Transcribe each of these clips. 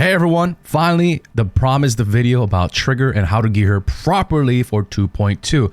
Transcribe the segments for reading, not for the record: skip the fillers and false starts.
Hey everyone, finally the promised video about Trigger and how to gear her properly for 2.2.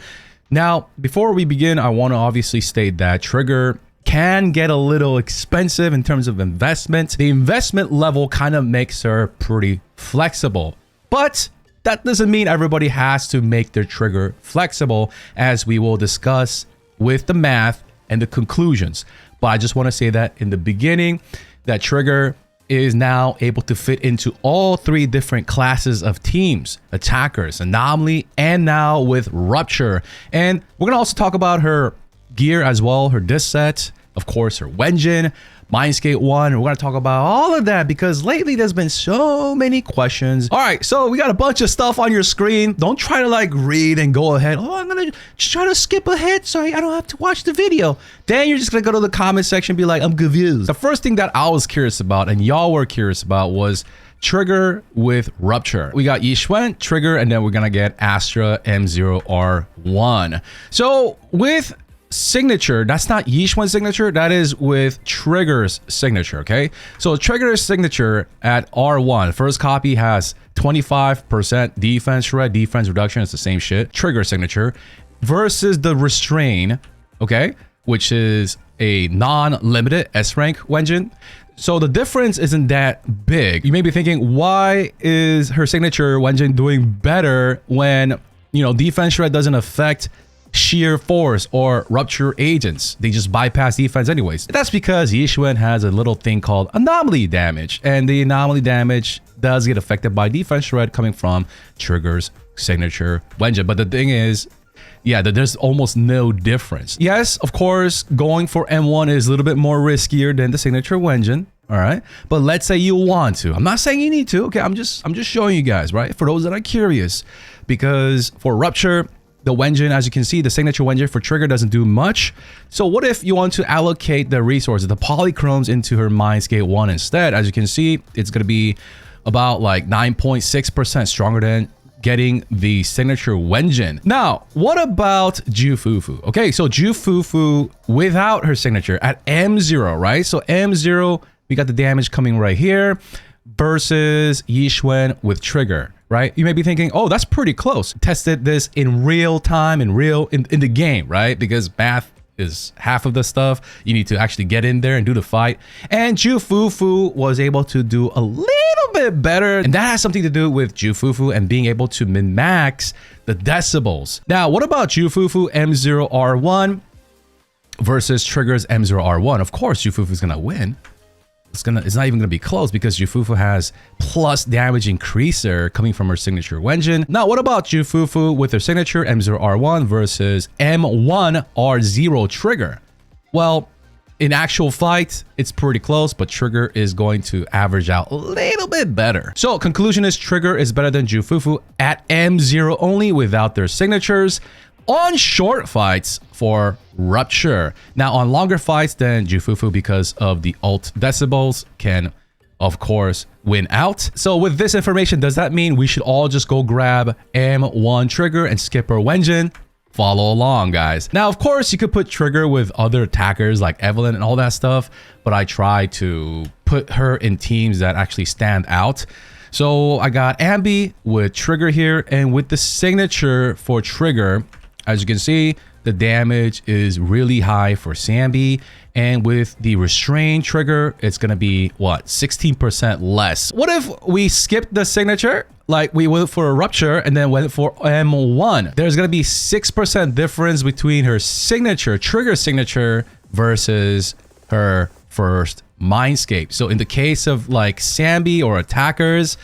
Now, before we begin, I want to obviously state that Trigger can get a little expensive in terms of investment. The investment level kind of makes her pretty flexible, but that doesn't mean everybody has to make their Trigger flexible, as we will discuss with the math and the conclusions. But I just want to say that in the beginning, that Trigger is now able to fit into all three different classes of teams: attackers, anomaly, and now with rupture. And we're gonna also talk about her gear as well, her disc set, of course, her Wengine, Mindscape 1. We're gonna talk about all of that because lately there's been so many questions. All right, so we got a bunch of stuff on your screen. Don't try to like read and go ahead. Oh, I'm gonna just try to skip ahead so I don't have to watch the video. Then you're just gonna go to the comment section and be like, I'm confused. The first thing that I was curious about and y'all were curious about was Trigger with rupture. We got Yixuan, Trigger, and then we're gonna get Astra M0R1. So with signature, that's not Yixuan's signature, that is with Trigger's signature. Okay, so Trigger's signature at R1, first copy, has 25% defense shred, defense reduction. It's the same shit. Trigger signature versus the restrain, okay, which is a non-limited S rank Wengine. So the difference isn't that big. You may be thinking, why is her signature Wengine doing better when, you know, defense shred doesn't affect sheer force or rupture agents? They just bypass defense anyways. That's because Yixuan has a little thing called anomaly damage, and the anomaly damage does get affected by defense shred coming from Trigger's signature Wengine. But the thing is, yeah, there's almost no difference. Yes, of course, going for M1 is a little bit more riskier than the signature Wengine. All right, but let's say you want to. I'm not saying you need to. Okay, I'm just showing you guys, right? For those that are curious, because for rupture, the Wengine, as you can see, the signature Wengine for Trigger doesn't do much. So what if you want to allocate the resources, the polychromes, into her Mindscape 1 instead? As you can see, it's going to be about like 9.6% stronger than getting the signature Wengine. Now, what about Jufufu? Okay, so Jufufu without her signature at M0, right? So M0, we got the damage coming right here versus Yixuan with Trigger. Right? You may be thinking, oh, that's pretty close. Tested this in real time, in the game, right? Because math is half of the stuff. You need to actually get in there and do the fight. And Jufufu was able to do a little bit better. And that has something to do with Jufufu and being able to min-max the decibels. Now, what about Jufufu M0R1 versus Trigger's M0R1? Of course, Jufufu is gonna win. It's not even gonna be close because Jufufu has plus damage increaser coming from her signature Wengine. Now, what about Jufufu with her signature M0R1 versus M1R0 Trigger? Well, in actual fight, it's pretty close, but Trigger is going to average out a little bit better. So conclusion is Trigger is better than Jufufu at M0 only without their signatures on short fights for rupture. Now on longer fights, then Jufufu, because of the ult decibels, can of course win out. So with this information, does that mean we should all just go grab M1 Trigger and skip her Wengine? Follow along, guys. Now, of course, you could put Trigger with other attackers like Evelyn and all that stuff, but I try to put her in teams that actually stand out. So I got Ambi with Trigger here, and with the signature for Trigger, as you can see, the damage is really high for Sambi, and with the restrain Trigger, it's gonna be what, 16% less. What if we skipped the signature, like we went for a rupture and then went for M1? There's gonna be 6% difference between her signature, Trigger signature, versus her first Mindscape. So in the case of like Sambi or attackers,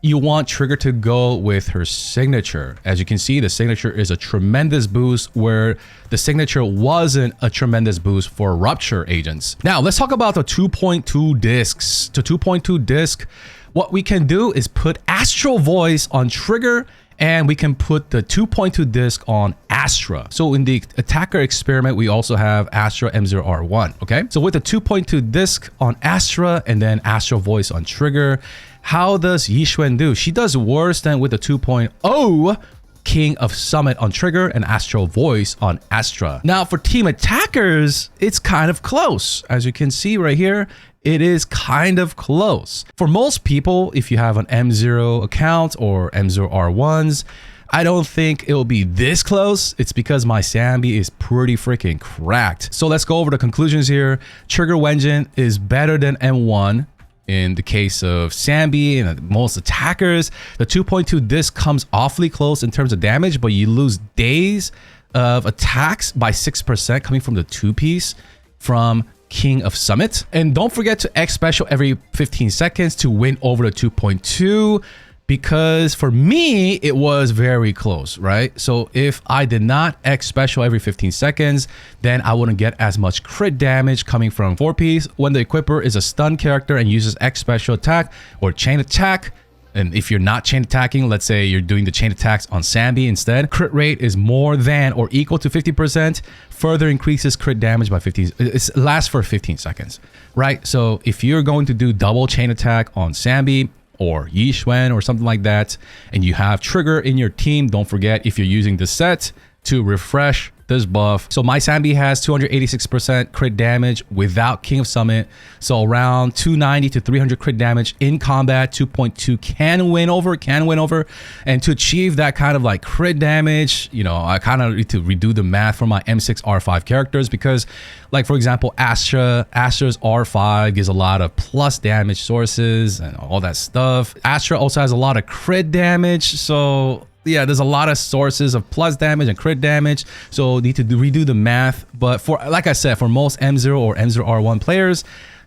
you want Trigger to go with her signature. As you can see, the signature is a tremendous boost, where the signature wasn't a tremendous boost for rupture agents. Now, let's talk about the 2.2 discs. To 2.2 disc, what we can do is put Astral Voice on Trigger, and we can put the 2.2 disc on Astra. So in the attacker experiment, we also have Astra M0R1, okay? So with the 2.2 disc on Astra and then Astral Voice on Trigger, how does Yixuan do? She does worse than with the 2.0 King of Summit on Trigger and Astral Voice on Astra. Now for team attackers, it's kind of close. As you can see right here, it is kind of close. For most people, if you have an M0 account or M0R1s, I don't think it'll be this close. It's because my Sambi is pretty freaking cracked. So let's go over the conclusions here. Trigger Wengine is better than M1 in the case of Sambi and most attackers. The 2.2 disc comes awfully close in terms of damage, but you lose days of attacks by 6% coming from the 2-piece from King of Summit. And don't forget to X special every 15 seconds to win over the 2.2, because for me, it was very close, right? So if I did not X special every 15 seconds, then I wouldn't get as much crit damage coming from 4-piece. When the equipper is a stun character and uses X special attack or chain attack, and if you're not chain attacking, let's say you're doing the chain attacks on Sambi instead, crit rate is more than or equal to 50%, further increases crit damage by 15. It lasts for 15 seconds, right? So if you're going to do double chain attack on Sambi or Yi Xuan or something like that, and you have Trigger in your team, don't forget, if you're using the set, to refresh this buff. So my Sambi has 286% crit damage without King of Summit. So around 290 to 300 crit damage in combat. 2.2 can win over. And to achieve that kind of like crit damage, you know, I kind of need to redo the math for my M6 R5 characters, because like, for example, Astra's R5 gives a lot of plus damage sources and all that stuff. Astra also has a lot of crit damage. So yeah, there's a lot of sources of plus damage and crit damage, so need to redo the math. But for, like I said, for most M0 or M0R1 players,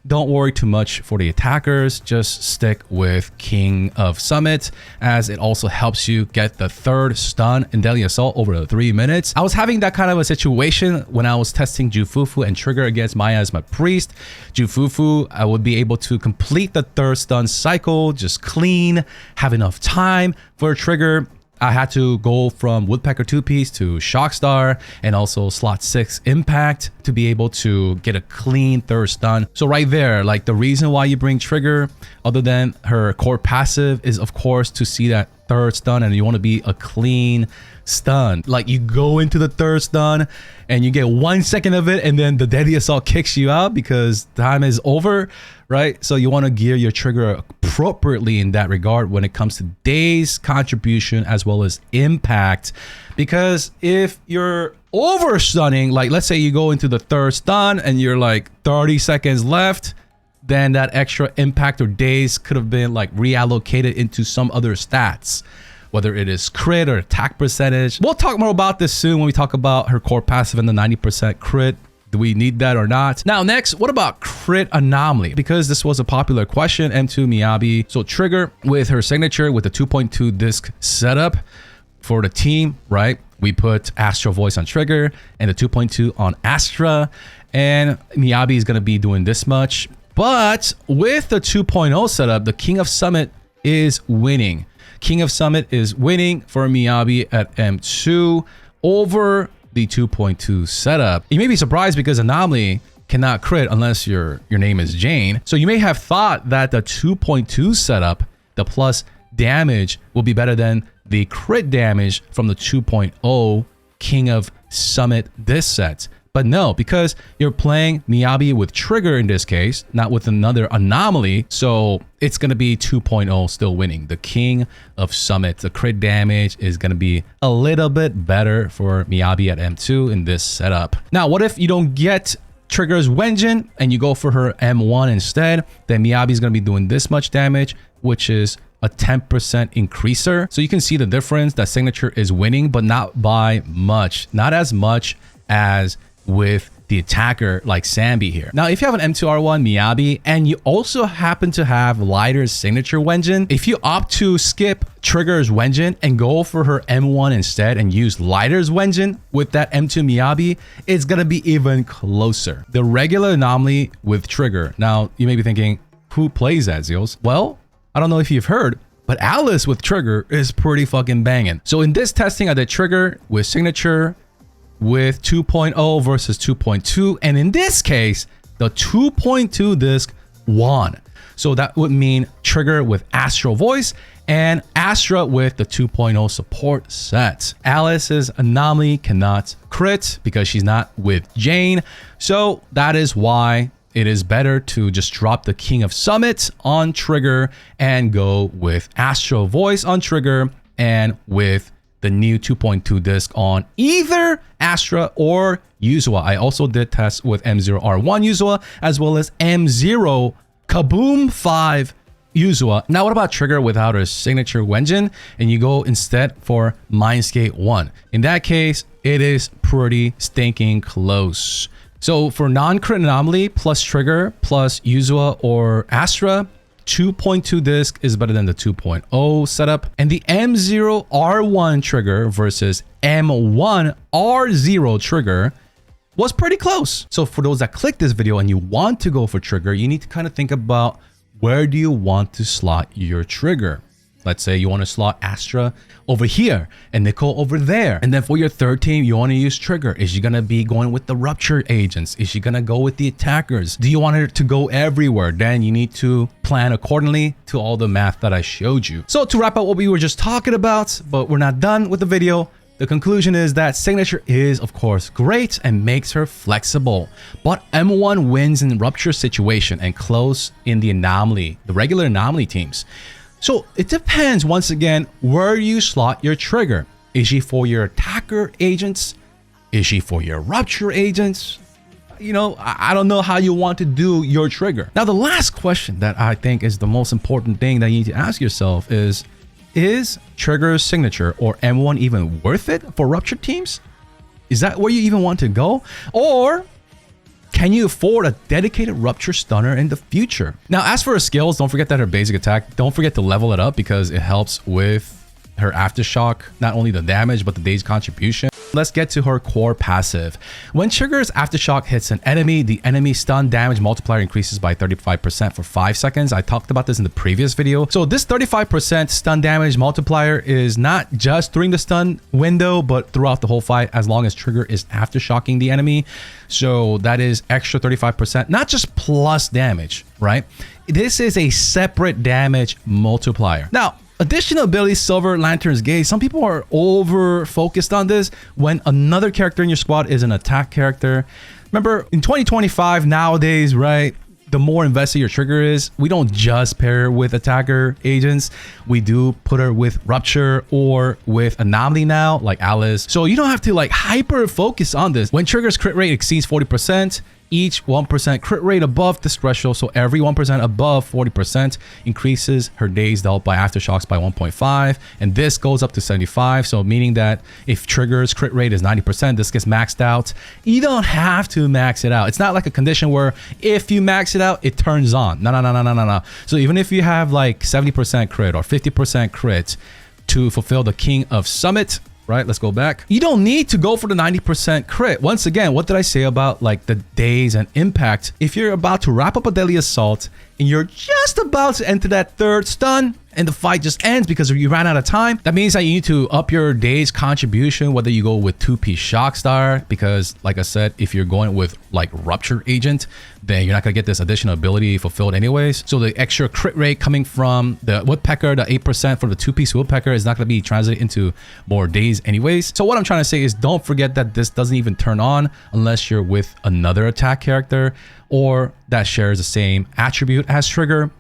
don't worry too much for the attackers. Just stick with King of Summit, as it also helps you get the third stun in Deadly Assault over the 3 minutes. I was having that kind of a situation when I was testing Jufufu and Trigger against Maya as my priest. Jufufu, I would be able to complete the third stun cycle, just clean, have enough time. For Trigger, I had to go from Woodpecker 2-piece to Shockstar and also slot 6 Impact to be able to get a clean third stun. So right there, like the reason why you bring Trigger, other than her core passive, is of course to see that third stun, and you want to be a clean stun. Like you go into the third stun and you get 1 second of it, and then the Deadly Assault kicks you out because time is over, right? So you want to gear your Trigger appropriately in that regard when it comes to days, contribution, as well as impact. Because if you're over stunning, like let's say you go into the third stun and you're like 30 seconds left, then that extra impact or days could have been like reallocated into some other stats, whether it is crit or attack percentage. We'll talk more about this soon when we talk about her core passive and the 90% crit. Do we need that or not? Now, next, what about crit anomaly? Because this was a popular question, M2 Miyabi. So Trigger with her signature with the 2.2 disc setup for the team, right? We put Astra Voice on Trigger and the 2.2 on Astra, and Miyabi is going to be doing this much. But with the 2.0 setup, the King of Summit is winning. King of Summit is winning for Miyabi at M2 over the 2.2 setup. You may be surprised because Anomaly cannot crit unless your name is Jane. So you may have thought that the 2.2 setup, the plus damage, will be better than the crit damage from the 2.0 King of Summit this set. But no, because you're playing Miyabi with Trigger in this case, not with another Anomaly, so it's going to be 2.0 still winning. The King of Summit, the crit damage is going to be a little bit better for Miyabi at M2 in this setup. Now, what if you don't get Trigger's Wengine and you go for her M1 instead? Then Miyabi is going to be doing this much damage, which is a 10% increaser. So you can see the difference. That signature is winning, but not by much. Not as much as with the attacker like Sambi here. Now, if you have an M2R1 Miyabi and you also happen to have Lighter's signature Wengine, if you opt to skip Trigger's Wengine and go for her M1 instead and use Lighter's Wengine with that M2 Miyabi, it's gonna be even closer. The regular Anomaly with Trigger. Now, you may be thinking, who plays that, Zeals? Well, I don't know if you've heard, but Alice with Trigger is pretty fucking banging. So in this testing, I did Trigger with signature with 2.0 versus 2.2, and in this case the 2.2 disc won. So that would mean Trigger with Astral Voice and Astra with the 2.0 support set. Alice's Anomaly cannot crit because she's not with Jane, so that is why it is better to just drop the King of Summit on Trigger and go with Astral Voice on Trigger and with the new 2.2 disc on either Astra or Yuzua. I also did tests with M0R1 Yuzua as well as M0 Kaboom 5 Yuzua. Now, what about Trigger without her signature Wengine and you go instead for Mindskate 1? In that case, it is pretty stinking close. So for non-crit anomaly plus Trigger plus Yuzua or Astra, 2.2 disc is better than the 2.0 setup. And the M0R1 Trigger versus M1R0 Trigger was pretty close. So for those that click this video and you want to go for Trigger, you need to kind of think about where do you want to slot your Trigger. Let's say you want to slot Astra over here and Nicole over there. And then for your third team, you want to use Trigger. Is she going to be going with the Rupture agents? Is she going to go with the attackers? Do you want her to go everywhere? Then you need to plan accordingly to all the math that I showed you. So to wrap up what we were just talking about, but we're not done with the video. The conclusion is that signature is of course great and makes her flexible, but M1 wins in Rupture situation and close in the anomaly, the regular anomaly teams. So it depends, once again, where you slot your Trigger. Is she for your attacker agents? Is she for your Rupture agents? You know, I don't know how you want to do your Trigger. Now, the last question that I think is the most important thing that you need to ask yourself is Trigger's signature or M1 even worth it for Rupture teams? Is that where you even want to go? Or can you afford a dedicated Rupture stunner in the future? Now, as for her skills, don't forget that her basic attack, don't forget to level it up because it helps with her aftershock, not only the damage, but the day's contribution. Let's get to her core passive. When Trigger's aftershock hits an enemy, the enemy stun damage multiplier increases by 35% for 5 seconds. I talked about this in the previous video. So this 35% stun damage multiplier is not just during the stun window, but throughout the whole fight, as long as Trigger is aftershocking the enemy. So that is extra 35%, not just plus damage, right? This is a separate damage multiplier. Now, additional ability Silver Lantern's Gaze. Some people are over focused on this when another character in your squad is an attack character. Remember, in 2025 nowadays, right? The more invested your Trigger is, we don't just pair her with attacker agents. We do put her with Rupture or with Anomaly now, like Alice. So you don't have to like hyper focus on this. When Trigger's crit rate exceeds 40%, each 1% crit rate above this threshold, so every 1% above 40% increases her days dealt by aftershocks by 1.5, and this goes up to 75, so meaning that if Trigger's crit rate is 90%, this gets maxed out. You don't have to max it out. It's not like a condition where if you max it out, it turns on. No. So even if you have like 70% crit or 50% crit to fulfill the King of Summit, right? Let's go back. You don't need to go for the 90% crit. Once again, what did I say about like the days and impact? If you're about to wrap up a Deadly Assault and you're just about to enter that third stun and the fight just ends because you ran out of time, that means that you need to up your day's contribution, whether you go with 2-piece Shock Star, because like I said, if you're going with like Rupture Agent, then you're not gonna get this additional ability fulfilled anyways. So the extra crit rate coming from the Woodpecker, the 8% for the 2-piece Woodpecker is not gonna be translated into more days anyways. So what I'm trying to say is don't forget that this doesn't even turn on unless you're with another attack character or that shares the same attribute as Trigger.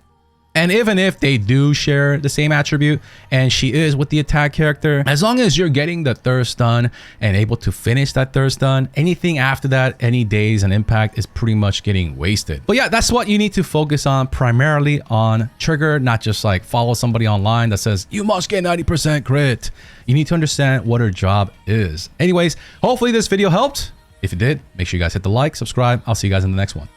And even if they do share the same attribute and she is with the attack character, as long as you're getting the third stun and able to finish that third stun, anything after that, any days and impact is pretty much getting wasted. But yeah, that's what you need to focus on, primarily on Trigger, not just like follow somebody online that says you must get 90% crit. You need to understand what her job is. Anyways, hopefully this video helped. If it did, make sure you guys hit the like, subscribe. I'll see you guys in the next one.